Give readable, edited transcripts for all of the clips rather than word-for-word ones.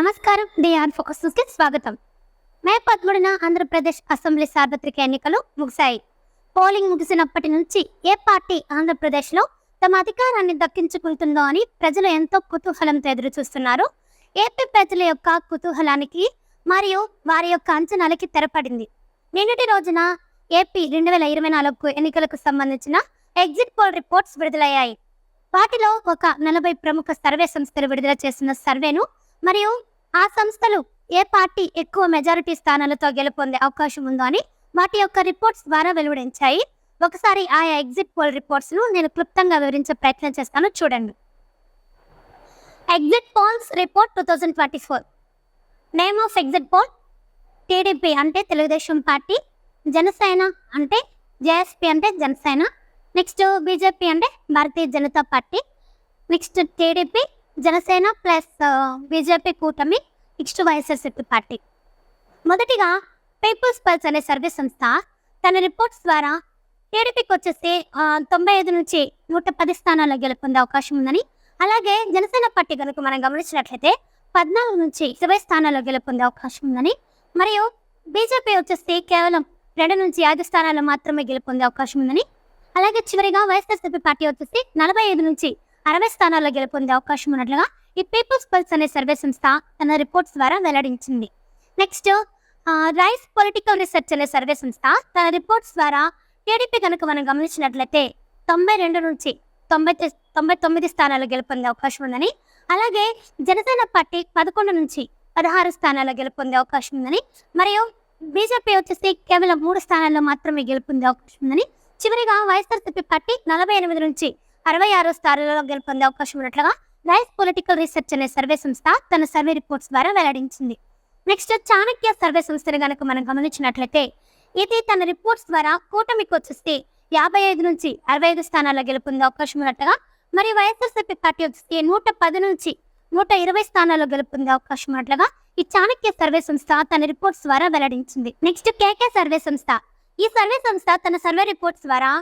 నమస్కారం. DR focus న్యూస్కి స్వాగతం. మే 13న ఆంధ్రప్రదేశ్ అసెంబ్లీ సార్వత్రిక ఎన్నికలు ముగిశాయి. పోలింగ్ ముగిసినప్పటి నుంచి ఏ పార్టీ ఆంధ్రప్రదేశ్లో తమ అధికారాన్ని దక్కించుకుంటుందో అని ప్రజలు ఎంతో కుతూహలంతో ఎదురు చూస్తున్నారు. ఏపీ ప్రజల యొక్క కుతూహలానికి మరియు వారి యొక్క అంచనాలకి తెరపడింది. నిన్నటి రోజున ఏపీ 2024 ఎన్నికలకు సంబంధించిన ఎగ్జిట్ పోల్ రిపోర్ట్స్ విడుదలయ్యాయి. వాటిలో ఒక 40 ప్రముఖ సర్వే సంస్థలు విడుదల చేసిన సర్వేను మరియు ఆ సంస్థలు ఏ పార్టీ ఎక్కువ మెజారిటీ స్థానాలతో గెలుపొందే అవకాశం ఉందో అని వాటి యొక్క రిపోర్ట్స్ ద్వారా వెలువడించాయి. ఒకసారి ఆయా ఎగ్జిట్ పోల్ రిపోర్ట్స్ను నేను క్లుప్తంగా వివరించే ప్రయత్నం చేస్తాను, చూడండి. Exit polls report 2024. Name of exit poll: TDP అంటే తెలుగుదేశం పార్టీ, జనసేన అంటే జేఎస్పీ అంటే జనసేన, నెక్స్ట్ బీజేపీ అంటే Bharatiya Janata party, next TDP, Janasena plus BJP కూటమి, నెక్స్ట్ వైఎస్ఆర్సీపీ పార్టీ. మొదటిగా పీపుల్స్ పల్స్ అనే సర్వే సంస్థ తన రిపోర్ట్స్ ద్వారా టీడీపీకి వచ్చేసి 95 నుంచి 110 స్థానాల్లో గెలుపొందే అవకాశం ఉందని, అలాగే జనసేన పార్టీ కనుక మనం గమనించినట్లయితే 14 నుంచి 20 స్థానాల్లో గెలుపొందే అవకాశం ఉందని, మరియు బీజేపీ వచ్చేసి కేవలం 2 నుంచి 5 స్థానాల్లో మాత్రమే గెలుపొందే అవకాశం ఉందని, అలాగే చివరిగా వైఎస్ఆర్సీపీ పార్టీ వచ్చేసి 45 నుంచి 60 స్థానాల్లో గెలుపొందే అవకాశం ఉన్నట్లుగా ఈ పీపుల్స్ పల్స్ అనే సర్వే సంస్థ తన రిపోర్ట్స్ ద్వారా వెల్లడించింది. నెక్స్ట్ రైస్ పొలిటికల్ రీసెర్చ్ అనే సర్వే సంస్థ తన రిపోర్ట్స్ ద్వారా టీడీపీ కనుక మనం గమనించినట్లయితే 92 నుంచి 99 స్థానాల్లో గెలుపొందే అవకాశం ఉందని, అలాగే జనసేన పార్టీ 11 నుంచి 16 స్థానాల్లో గెలుపొందే అవకాశం ఉందని, మరియు బీజేపీ వచ్చేసి కేవలం 3 స్థానాల్లో మాత్రమే గెలుపొందే అవకాశం ఉందని, చివరిగా వైఎస్ఆర్సీపీ పార్టీ 48 నుంచి 66 స్థానాలలో గెలుపొందే అవకాశం ఉన్నట్లుగా రైస్ పొలిటికల్ రీసెర్చ్ అనే సర్వే సంస్థ తన సర్వే రిపోర్ట్స్ ద్వారా వెల్లడించింది. నెక్స్ట్ చాణక్య సర్వే సంస్థను కనుక మనం గమనించినట్లయితే ఇది తన రిపోర్ట్స్ ద్వారా కూటమికి వచ్చేసి 55 నుంచి 65 స్థానాల్లో గెలుపొందే అవకాశం ఉన్నట్లుగా, మరియు వైఎస్ఆర్సీపీ పార్టీ వచ్చేసి 110 నుంచి 120 స్థానాల్లో గెలుపొందే అవకాశం ఉన్నట్లుగా ఈ చాణక్య సర్వే సంస్థ తన రిపోర్ట్స్ ద్వారా వెల్లడించింది. నెక్స్ట్ కేకే సర్వే సంస్థ. ఈ సర్వే సంస్థ తన సర్వే రిపోర్ట్స్ ద్వారా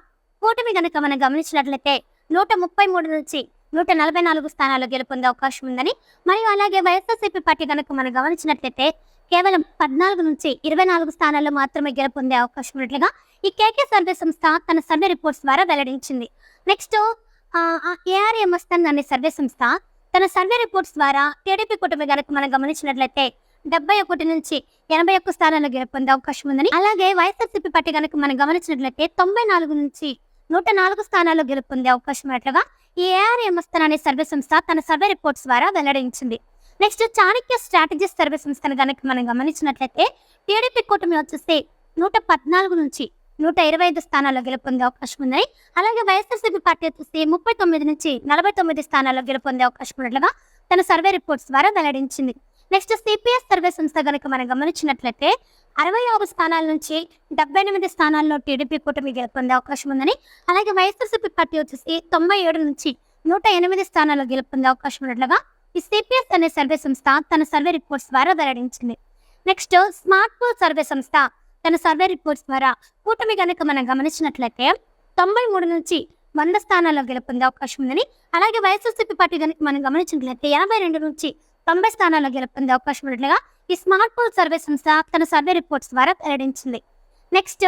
కూటమి కనుక మనం గమనించినట్లయితే 133 నుంచి 144 స్థానాల్లో గెలుపొందే అవకాశం ఉందని, మరియు అలాగే వైఎస్ఆర్సీపీ పార్టీ కనుక మనం గమనించినట్లయితే కేవలం 14 నుంచి 24 స్థానాల్లో మాత్రమే గెలుపొందే అవకాశం ఉన్నట్లుగా ఈ కేకే సర్వే సంస్థ తన సర్వే రిపోర్ట్స్ ద్వారా వెల్లడించింది. నెక్స్ట్ ఏఆర్ఎంఎస్ఎన్ అనే సర్వే సంస్థ తన సర్వే రిపోర్ట్స్ ద్వారా టీడీపీ కూటమి కనుక మనం గమనించినట్లయితే 71 నుంచి 81 స్థానాల్లో గెలుపొందే అవకాశం ఉందని, అలాగే వైఎస్ఆర్సీపీ పార్టీ కనుక మనం గమనించినట్లయితే 94 నుంచి 104 స్థానాల్లో గెలుపొందే అవకాశం ఉన్నట్లుగా ఈ ఏఆర్ఎంఎస్ఎన్ అనే సర్వే సంస్థ తన సర్వే రిపోర్ట్స్ ద్వారా వెల్లడించింది. నెక్స్ట్ చాణక్య స్ట్రాటజీస్ సర్వే సంస్థను కనుక మనం గమనించినట్లయితే టీడీపీ కూటమి వచ్చేసి 114 నుంచి 125 స్థానాల్లో గెలుపొందే అవకాశం ఉందని, అలాగే వైఎస్ఆర్సీపీ పార్టీ వచ్చేసి 39 నుంచి 49 స్థానాల్లో గెలుపొందే అవకాశం ఉన్నట్లుగా తన సర్వే రిపోర్ట్స్ ద్వారా వెల్లడించింది. నెక్స్ట్ సిపిఎస్ సర్వే సంస్థ కనుక మనం గమనించినట్లయితే 66 స్థానాల నుంచి 78 స్థానాల్లో టీడీపీ కూటమి గెలుపొందే అవకాశం ఉందని, అలాగే వైఎస్ఆర్సీపీ పార్టీ వచ్చేసి 97 నుంచి 108 స్థానాల్లో గెలుపొందే అవకాశం ఉన్నట్లుగా ఈ సిపిఎస్ అనే సర్వే సంస్థ తన సర్వే రిపోర్ట్స్ ద్వారా వెల్లడించింది. నెక్స్ట్ స్మార్ట్ పోల్ సర్వే సంస్థ తన సర్వే రిపోర్ట్స్ ద్వారా కూటమి కనుక మనం గమనించినట్లయితే 93 నుంచి 100 స్థానాల్లో గెలుపొందే అవకాశం ఉందని, అలాగే వైఎస్ఆర్సీపీ పార్టీ కనుక మనం గమనించినట్లయితే 82 నుంచి 90 స్థానాల్లో గెలుపొందే అవకాశం ఉన్నట్లుగా ఈ స్మార్ట్ పోల్ సర్వే సంస్థ తన సర్వే రిపోర్ట్స్ ద్వారా వెల్లడించింది. నెక్స్ట్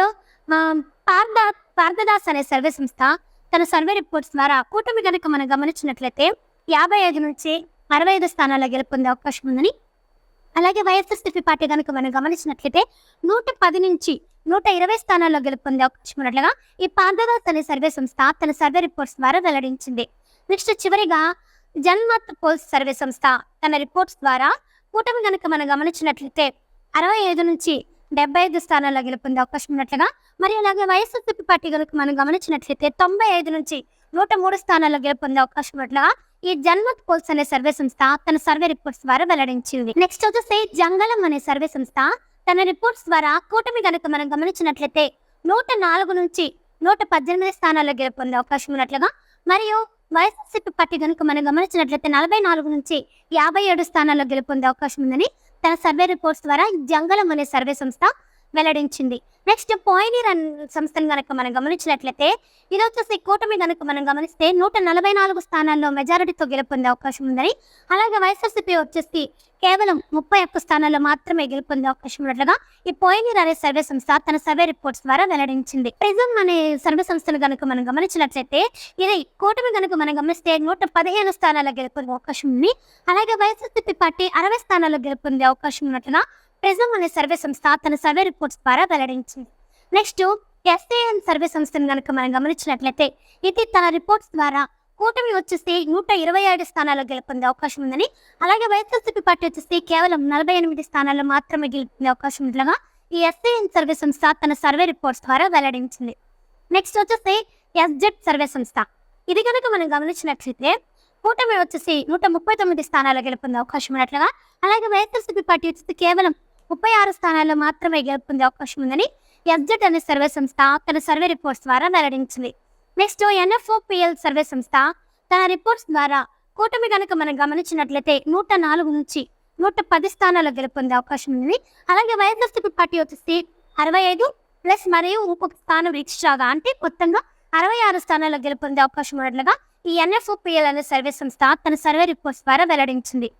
పార్థదాస్ అనే సర్వే సంస్థ తన సర్వే రిపోర్ట్స్ ద్వారా కూటమి కనుక మనం గమనించినట్లయితే 55 నుంచి 65 స్థానాల్లో గెలుపొందే అవకాశం ఉందని, అలాగే వైఎస్ఆర్సీపీ పార్టీ కనుక మనం గమనించినట్లయితే 110 నుంచి 120 స్థానాల్లో గెలుపొందే అవకాశం ఉన్నట్లుగా ఈ పార్థదాస్ అనే సర్వే సంస్థ తన సర్వే రిపోర్ట్స్ ద్వారా వెల్లడించింది. నెక్స్ట్ చివరిగా జన్మత్ పోల్స్ సర్వే సంస్థ తన రిపోర్ట్స్ ద్వారా కూటమి కనుక మనం గమనించినట్లయితే 65 నుంచి 75 స్థానాల్లో గెలుపొందే అవకాశం ఉన్నట్లుగా, మరియు అలాగే వైఎస్ఆర్సీపీ పార్టీ కనుక మనం గమనించినట్లయితే 95 నుంచి 103 స్థానాల్లో గెలుపొందే అవకాశం ఉన్నట్లుగా ఈ జన్మత్ పోల్స్ అనే సర్వే సంస్థ తన సర్వే రిపోర్ట్స్ ద్వారా వెల్లడించింది. నెక్స్ట్ వచ్చేసి జంగలం అనే సర్వే సంస్థ తన రిపోర్ట్స్ ద్వారా కూటమి కనుక మనం గమనించినట్లయితే 104 నుంచి 118 స్థానాల్లో గెలుపొందే అవకాశం ఉన్నట్లుగా, మరియు వైఎస్ఆర్సీపీ పార్టీ కనుక మనం గమనించినట్లయితే 44 నుంచి 57 స్థానాల్లో గెలుపొందే అవకాశం ఉందని తన సర్వే రిపోర్ట్స్ ద్వారా జంగలం అనే సర్వే సంస్థ వెల్లడించింది. నెక్స్ట్ పాయనీర్ సంస్థను గనక మనం గమనించినట్లయితే ఇది వచ్చేసి కూటమి గనక మనం గమనిస్తే 144 స్థానాల్లో మెజారిటీతో గెలుపొందే అవకాశం ఉందని, అలాగే వైఎస్ఆర్సీపీ వచ్చేసి కేవలం 31 స్థానాల్లో మాత్రమే గెలుపొందే అవకాశం ఉన్నట్లుగా ఈ పాయనీర్ అనే సర్వే సంస్థ తన సర్వే రిపోర్ట్స్ ద్వారా వెల్లడించింది. ప్రిజం అనే సర్వే సంస్థను గనక మనం గమనించినట్లయితే ఇది కూటమి గనక మనం గమనిస్తే 115 స్థానాల్లో గెలుపొందే అవకాశం ఉంది, అలాగే వైఎస్ఆర్సీపీ పార్టీ 60 స్థానాల్లో గెలుపొందే అవకాశం ఉన్నట్లుగా ప్రిజం అనే సర్వే సంస్థ తన సర్వే రిపోర్ట్స్ ద్వారా వెల్లడించింది. నెక్స్ట్ ఎస్ఏఎన్ సర్వే సంస్థను కనుక మనం గమనించినట్లయితే ఇది తన రిపోర్ట్స్ ద్వారా కూటమి వచ్చేసి 127 స్థానాల్లో గెలుపొందే అవకాశం ఉందని, అలాగే వైఎస్ఆర్సీపీ పార్టీ వచ్చేసి కేవలం 48 స్థానాల్లో మాత్రమే గెలుపొందే అవకాశం ఉండగా ఈ ఎస్ఏఎన్ సర్వే సంస్థ తన సర్వే రిపోర్ట్స్ ద్వారా వెల్లడించింది. నెక్స్ట్ వచ్చేసి ఎస్జెడ్ సర్వే సంస్థ. ఇది కనుక మనం గమనించినట్లయితే కూటమి వచ్చేసి 139 స్థానాల్లో గెలుపొందే అవకాశం ఉన్నట్లుగా, అలాగే వైఎస్ఆర్సీపీ పార్టీ వచ్చేసి కేవలం 36 స్థానాల్లో మాత్రమే గెలుపొందే అవకాశం ఉందని ఎస్జెడ్ అనే సర్వే సంస్థ తన సర్వే రిపోర్ట్స్ ద్వారా వెల్లడించింది. నెక్స్ట్ ఎన్ఎఫ్ఓపిఎల్ సర్వే సంస్థ తన రిపోర్ట్స్ ద్వారా కూటమి కనుక మనం గమనించినట్లయితే 104 నుంచి 110 స్థానాల్లో గెలుపొందే అవకాశం ఉంది, అలాగే వైఎస్ఆర్సీపీ పార్టీ వచ్చేసి 65 ప్లస్ మరియు ఇంకొక స్థానం ఎక్స్ట్రాగా అంటే మొత్తంగా 66 స్థానాల్లో గెలుపొందే అవకాశం ఉన్నట్లుగా ఈ ఎన్ఎఫ్ఓపిఎల్ అనే సర్వే సంస్థ తన సర్వే రిపోర్ట్స్ ద్వారా వెల్లడించింది.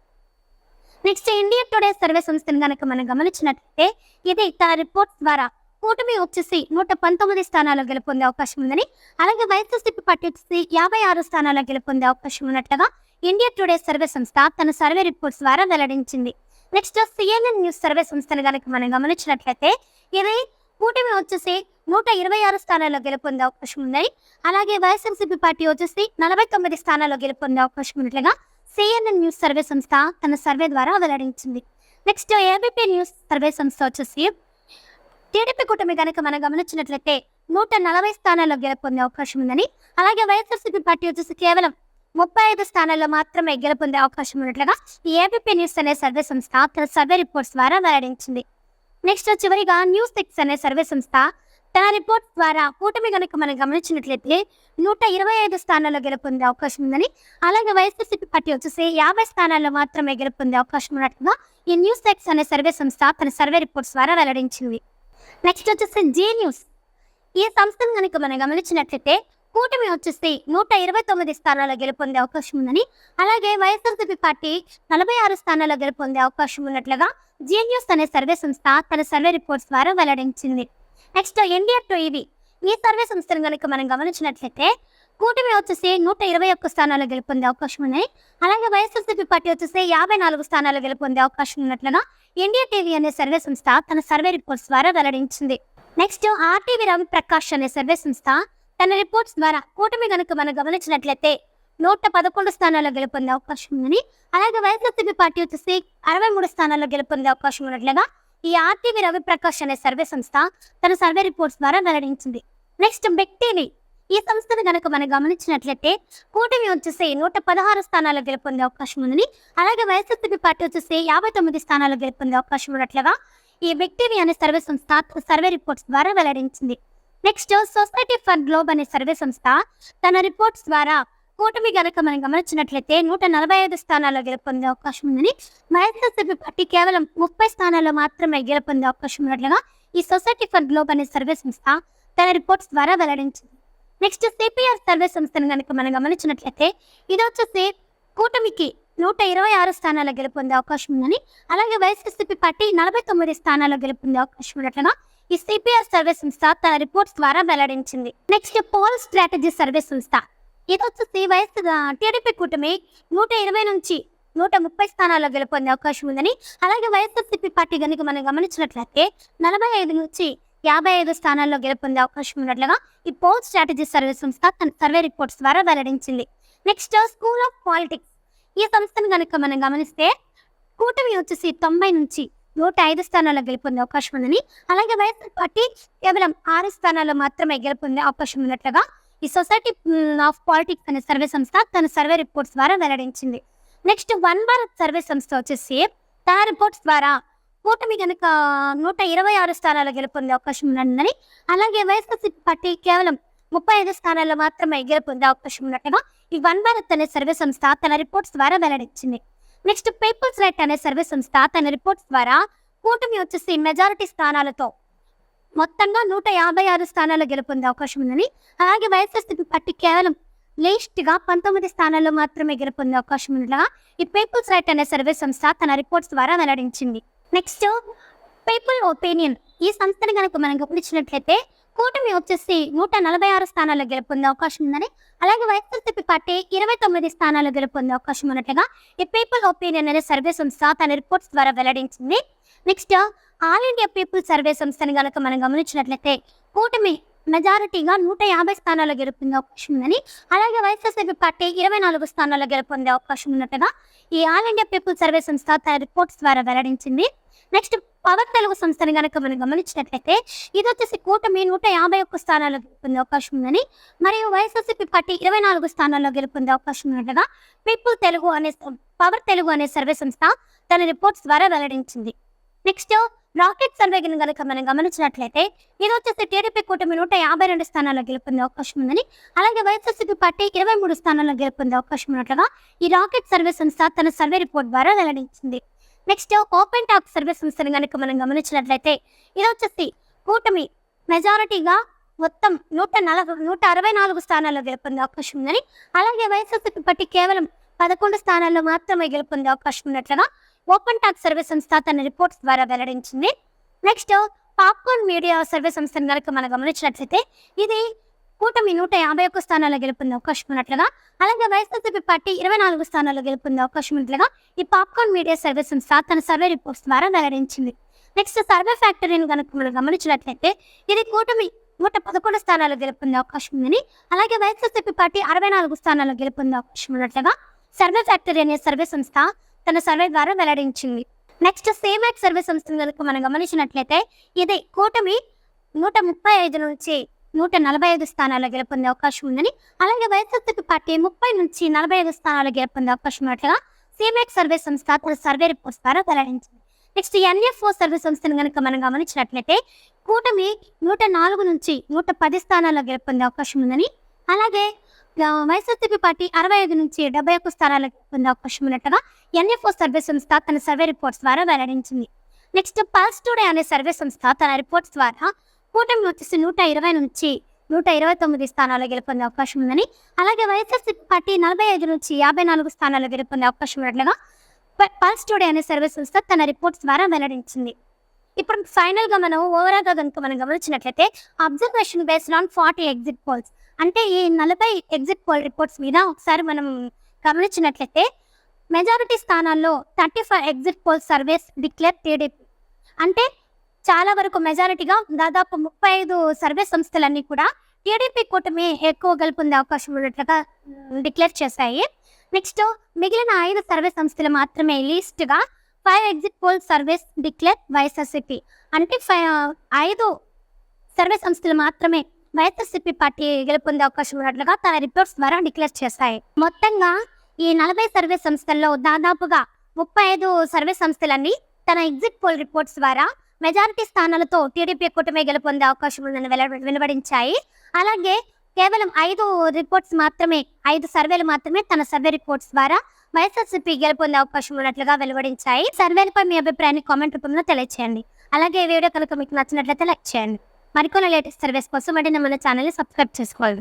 నెక్స్ట్ ఇండియా టుడే సర్వే సంస్థను కనుక మనం గమనించినట్లయితే ఇది తన రిపోర్ట్స్ ద్వారా కూటమి వచ్చేసి 119 స్థానాల్లో గెలుపొందే అవకాశం ఉందని, అలాగే వైఎస్ఆర్సీపీ పార్టీ వచ్చేసి 56 స్థానాల్లో గెలుపొందే అవకాశం ఉన్నట్లుగా ఇండియా టుడే సర్వే సంస్థ తన సర్వే రిపోర్ట్స్ ద్వారా వెల్లడించింది. నెక్స్ట్ సిఎన్ఎన్ న్యూస్ సర్వే సంస్థను కనుక మనం గమనించినట్లయితే ఇది కూటమి వచ్చేసి 126 స్థానాల్లో గెలుపొందే అవకాశం ఉందని, అలాగే వైఎస్ఆర్సీపీ పార్టీ వచ్చేసి 49 స్థానాల్లో గెలుపొందే అవకాశం ఉన్నట్లుగా సిఎన్ఎన్ న్యూస్ సర్వే సంస్థ తన సర్వే ద్వారా వెల్లడించింది. నెక్స్ట్ ఏబీపీ న్యూస్ సర్వే సంస్థ వచ్చేసి టీడీపీ కూటమి కనుక మనం గమనించినట్లయితే 140 స్థానాల్లో గెలుపొందే అవకాశం ఉందని, అలాగే వైఎస్ఆర్సీపీ పార్టీ వచ్చేసి కేవలం 35 స్థానాల్లో మాత్రమే గెలుపొందే అవకాశం ఉన్నట్లుగా ఈ ఏబీపీ న్యూస్ అనే సర్వే సంస్థ తన సర్వే రిపోర్ట్స్ ద్వారా వెల్లడించింది. నెక్స్ట్ చివరిగా న్యూస్ సిక్స్ అనే సర్వే సంస్థ తన రిపోర్ట్స్ ద్వారా కూటమి కనుక మనం గమనించినట్లయితే 125 స్థానాల్లో గెలుపొందే అవకాశం ఉందని, అలాగే వైఎస్ఆర్సీపీ పార్టీ వచ్చేసి 50 స్థానాల్లో మాత్రమే గెలుపొందే అవకాశం ఉన్నట్లుగా ఈ న్యూస్ సిక్స్ అనే సర్వే సంస్థ తన సర్వే రిపోర్ట్స్ ద్వారా వెల్లడించింది. నెక్స్ట్ వచ్చేసి జీ న్యూస్. ఈ సంస్థను కనుక మనం గమనించినట్లయితే కూటమి వచ్చేసి 129 స్థానాల్లో గెలుపొందే అవకాశం ఉందని, అలాగే వైఎస్ఆర్సీపీ పార్టీ 46 స్థానాల్లో గెలుపొందే అవకాశం ఉన్నట్లుగా జీ న్యూస్ అనే సర్వే సంస్థ తన సర్వే రిపోర్ట్స్ ద్వారా వెల్లడించింది. Next India TV. ఈ సర్వే సంస్థను కనుక మనం గమనించినట్లయితే కూటమి వచ్చేసి 121 స్థానాల్లో గెలుపొందే అవకాశం ఉన్నాయి, అలాగే వైఎస్ఆర్సీపీ పార్టీ వచ్చేసి 54 స్థానాల్లో గెలుపొందే అవకాశం ఉన్నట్లుగా ఇండియా టీవీ అనే సర్వే సంస్థ తన సర్వే రిపోర్ట్స్ ద్వారా వెల్లడించింది. నెక్స్ట్ ఆర్టీవీ రవిప్రకాష్ అనే సర్వే సంస్థ తన రిపోర్ట్స్ ద్వారా కూటమి కనుక మనం గమనించినట్లయితే 111 స్థానాల్లో గెలుపొందే అవకాశం ఉందని, అలాగే వైఎస్ఆర్సీపీ పార్టీ వచ్చేసి 63 స్థానాల్లో గెలుపొందే అవకాశం ఉన్నట్లుగా ఈ ఆర్టీవీ రవిప్రకాష్ అనే సర్వే సంస్థ తన సర్వే రిపోర్ట్స్ ద్వారా వెల్లడించింది. Next big TV. ఈ సంస్థను కనుక మనం గమనించినట్లయితే కూటమి వచ్చేసి 116 స్థానాల్లో గెలుపొందే అవకాశం ఉందని, అలాగే వైఎస్ఆర్సీపీ పార్టీ వచ్చేసి 59 స్థానాల్లో గెలుపొందే అవకాశం ఉన్నట్లుగా ఈ బిగ్ టీవీ అనే సర్వే సంస్థ సర్వే రిపోర్ట్స్ ద్వారా వెల్లడించింది. నెక్స్ట్ సొసైటీ ఫర్ గ్లోబ్ అనే సర్వే సంస్థ తన రిపోర్ట్స్ ద్వారా కూటమి కనుక మనం గమనించినట్లయితే 145 స్థానాల్లో గెలుపొందే అవకాశం ఉందని, వైఎస్ఆర్సీపీ పార్టీ కేవలం 30 స్థానాల్లో మాత్రమే గెలుపొందే అవకాశం ఉన్నట్లుగా ఈ సొసైటీ ఫర్ గ్లోబ్ అనే సర్వే సంస్థ తన రిపోర్ట్స్ ద్వారా వెల్లడించింది. నెక్స్ట్ సిపిఆర్ సర్వే సంస్థను కనుక మనం గమనించినట్లయితే ఇది వచ్చేసి కూటమికి 126 స్థానాల్లో గెలుపొందే అవకాశం ఉందని, అలాగే వైఎస్ఆర్సీపీ పార్టీ 49 స్థానాల్లో గెలుపొందే అవకాశం ఉన్నట్లుగా ఈ సిపిఆర్ సర్వే సంస్థ తన రిపోర్ట్స్ ద్వారా వెల్లడించింది. నెక్స్ట్ పోల్ స్ట్రాటజీ సర్వే సంస్థ. ఇది వచ్చేసి టీడీపీ కూటమి 120 నుంచి 130 స్థానాల్లో గెలుపొందే అవకాశం ఉందని, అలాగే వైఎస్ఆర్సీపీ పార్టీ కనుక మనం గమనించినట్లయితే 45 నుంచి 55 స్థానాల్లో గెలుపొందే అవకాశం ఉన్నట్లుగా ఈ పోల్ స్ట్రాటజీ సర్వే సంస్థ తన సర్వే రిపోర్ట్స్ ద్వారా వెల్లడించింది. Next school of politics. ఈ సంస్థను కనుక మనం గమనిస్తే కూటమి వచ్చేసి 90 నుంచి 105 స్థానాల్లో గెలుపొందే అవకాశం ఉందని, అలాగే వైఎస్ఆర్ పార్టీ కేవలం 6 స్థానాల్లో మాత్రమే గెలుపొందే అవకాశం ఉన్నట్లుగా ఈ సొసైటీ ఆఫ్ పాలిటిక్స్ అనే సర్వే సంస్థ తన సర్వే రిపోర్ట్స్ ద్వారా వెల్లడించింది. నెక్స్ట్ వన్ భారత్ సర్వే సంస్థ వచ్చేసి తన రిపోర్ట్స్ ద్వారా కూటమి కనుక 126 స్థానాల్లో గెలుపొందే అవకాశం ఉందని, అలాగే వైఎస్ఆర్సీపీ పార్టీ కేవలం 35 స్థానాల్లో మాత్రమే గెలుపొందే అవకాశం ఉన్నట్టుగా ఈ వన్ భారత్ అనే సర్వే సంస్థ తన రిపోర్ట్స్ ద్వారా వెల్లడించింది. నెక్స్ట్ పీపుల్స్ రైట్ అనే సర్వే సంస్థ తన రిపోర్ట్స్ ద్వారా కూటమి వచ్చేసి మెజారిటీ స్థానాలతో మొత్తంగా 156 స్థానాల్లో గెలుపొందే అవకాశం ఉందని, అలాగే వైఎస్ఆర్సీపీ పార్టీ కేవలం లేస్ట్‌గా 19 స్థానాల్లో మాత్రమే గెలుపొందే అవకాశం ఉన్నట్లుగా ఈ పీపుల్స్ రైట్ అనే సర్వే సంస్థ తన రిపోర్ట్స్ ద్వారా వెల్లడించింది. నెక్స్ట్ పీపుల్ ఒపీనియన్ ఈ సంస్థని కనుక మనం గమనించినట్లయితే కూటమి వచ్చేసి 146 స్థానాల్లో గెలుపొందే అవకాశం ఉందని, అలాగే వైఎస్ఆర్సీపీ పార్టీ 29 స్థానాల్లో గెలుపొందే అవకాశం ఉన్నట్లుగా ఈ పీపుల్ ఒపీనియన్ అనే సర్వే సంస్థ తన రిపోర్ట్స్ ద్వారా వెల్లడించింది. Next all India people survey సంస్థని కనుక మనం గమనించినట్లయితే కూటమి మెజారిటీగా 150 స్థానాల్లో గెలుపొందే అవకాశం ఉందని, అలాగే వైఎస్ఆర్సీపీ పార్టీ 24 స్థానాల్లో గెలుపొందే అవకాశం ఉన్నట్టుగా ఈ ఆల్ ఇండియా పీపుల్ సర్వే సంస్థ తన రిపోర్ట్స్ ద్వారా వెల్లడించింది. నెక్స్ట్ పవర్ తెలుగు సంస్థని కనుక మనం గమనించినట్లయితే ఇది వచ్చేసి కూటమి 151 స్థానాల్లో గెలుపొందే అవకాశం ఉందని, మరియు వైఎస్ఆర్సీపీ పార్టీ 24 స్థానాల్లో గెలుపొందే అవకాశం ఉన్నట్టుగా పవర్ తెలుగు అనే సర్వే సంస్థ తన రిపోర్ట్స్ ద్వారా వెల్లడించింది. నెక్స్ట్ రాకెట్ సర్వే కనుక మనం గమనించినట్లయితే ఇది వచ్చేసి టీడీపీ కూటమి 152 స్థానాల్లో గెలుపొందే అవకాశం ఉందని, అలాగే వైఎస్ఆర్సీపీ పార్టీ 23 స్థానాల్లో గెలుపొందే అవకాశం ఉన్నట్లుగా ఈ రాకెట్ సర్వే సంస్థ తన సర్వే రిపోర్ట్ ద్వారా వెల్లడించింది. నెక్స్ట్ ఓపెన్ టాక్ సర్వే సంస్థని కనుక మనం గమనించినట్లయితే ఇది వచ్చేసి కూటమి మెజారిటీగా మొత్తం 164 స్థానాల్లో గెలుపొందే అవకాశం ఉందని, అలాగే వైఎస్ఆర్సీపీ పార్టీ కేవలం 11 స్థానాల్లో మాత్రమే గెలుపొందే అవకాశం ఉన్నట్లుగా ఓపెన్ టాక్ సర్వే సంస్థ తన రిపోర్ట్స్ ద్వారా వెల్లడించింది. నెక్స్ట్ పాప్కార్న్ మీడియా సర్వే సంస్థను కనుక మనం గమనించినట్లయితే ఇది కూటమి 151 స్థానాల్లో గెలుపొందే అవకాశం ఉన్నట్లుగా, అలాగే వైఎస్ఆర్సీపీ పార్టీ 24 స్థానాల్లో గెలుపొందే అవకాశం ఉన్నట్లుగా ఈ పాప్కార్న్ మీడియా సర్వే సంస్థ తన సర్వే రిపోర్ట్స్ ద్వారా వెల్లడించింది. నెక్స్ట్ సర్వే ఫ్యాక్టరీని కనుక మనం గమనించినట్లయితే ఇది కూటమి 111 స్థానాల్లో గెలుపొందే అవకాశం ఉందని, అలాగే వైఎస్ఆర్సీపీ పార్టీ 64 స్థానాల్లో గెలుపొందే అవకాశం ఉన్నట్లుగా సర్వే ఫ్యాక్టరీ అనే సర్వే సంస్థ తన సర్వే ద్వారా వెల్లడించింది. నెక్స్ట్ సేమాక్ సర్వే సంస్థను కనుక మనం గమనించినట్లయితే ఇది కూటమి 135 నుంచి 145 స్థానాల్లో గెలుపొందే అవకాశం ఉందని, అలాగే వైఎస్ఆర్సీపీ పార్టీ 30 నుంచి 45 స్థానాల్లో గెలుపొందే అవకాశం ఉన్నట్లుగా సేమాక్ సర్వే సంస్థ తన సర్వే రిపోర్ట్స్ ద్వారా వెల్లడించింది. నెక్స్ట్ ఎన్ఎఫ్ఓ సర్వే సంస్థను కనుక మనం గమనించినట్లయితే కూటమి 104 నుంచి 110 స్థానాల్లో గెలుపొందే అవకాశం ఉందని, అలాగే వైఎస్ఆర్సీపీ పార్టీ 65 నుంచి 71 స్థానాల్లో గెలుపొందే అవకాశం ఉన్నట్టుగా ఎన్ఎఫ్ఓ సర్వే సంస్థ తన సర్వే రిపోర్ట్స్ ద్వారా వెల్లడించింది. నెక్స్ట్ పల్స్ టుడే అనే సర్వే సంస్థ తన రిపోర్ట్స్ ద్వారా కూటమి వచ్చేసి 120 నుంచి 129 స్థానాల్లో గెలుపొందే అవకాశం ఉందని, అలాగే వైఎస్ఆర్సీపీ పార్టీ 45 నుంచి 54 స్థానాల్లో గెలుపొందే అవకాశం ఉన్నట్లుగా పల్స్ టుడే అనే సర్వే సంస్థ తన రిపోర్ట్స్ ద్వారా వెల్లడించింది. ఇప్పుడు ఫైనల్గా మనం ఓవరాల్గా కనుక మనం గమనించినట్లయితే observation based on 40 exit polls అంటే ఈ 40 ఎగ్జిట్ పోల్ రిపోర్ట్స్ మీద ఒకసారి మనం గమనించినట్లయితే మెజారిటీ స్థానాల్లో 35 exit poll surveys declare TDP అంటే చాలా వరకు మెజారిటీగా దాదాపు 35 సర్వే సంస్థలన్నీ కూడా టీడీపీ కూటమి ఎక్కువ గెలుపొందే అవకాశం ఉన్నట్లుగా డిక్లేర్ చేశాయి. నెక్స్ట్ మిగిలిన 5 సర్వే సంస్థలు మాత్రమే లీస్ట్గా 5 exit poll surveys declare YSRCP అంటే 5 సర్వే సంస్థలు మాత్రమే వైఎస్ఆర్సీపీ పార్టీ గెలుపొందే అవకాశం ఉన్నట్లుగా తన రిపోర్ట్స్ ద్వారా డిక్లేర్ చేశాయి. మొత్తంగా ఈ 40 సర్వే సంస్థల్లో దాదాపుగా 35 సర్వే సంస్థలన్నీ తన ఎగ్జిట్ పోల్ రిపోర్ట్స్ ద్వారా మెజారిటీ స్థానాలతో టీడీపీ కూటమి గెలుపొందే అవకాశం ఉందని వెలువడించాయి. అలాగే కేవలం 5 రిపోర్ట్స్ మాత్రమే 5 సర్వేలు మాత్రమే తన సర్వే రిపోర్ట్స్ ద్వారా వైఎస్ఆర్సీపీ గెలుపొందే అవకాశం ఉన్నట్లుగా వెలువడించాయి. సర్వేలపై మీ అభిప్రాయాన్ని కామెంట్ రూపంలో తెలియచేయండి. అలాగే ఈ వీడియో కనుక మీకు నచ్చినట్లయితే లైక్ చేయండి. మరికొన్ని లేటెస్ట్ సర్వేస్ కోసం మన ఛానల్ని సబ్స్క్రైబ్ చేసుకోవాలి.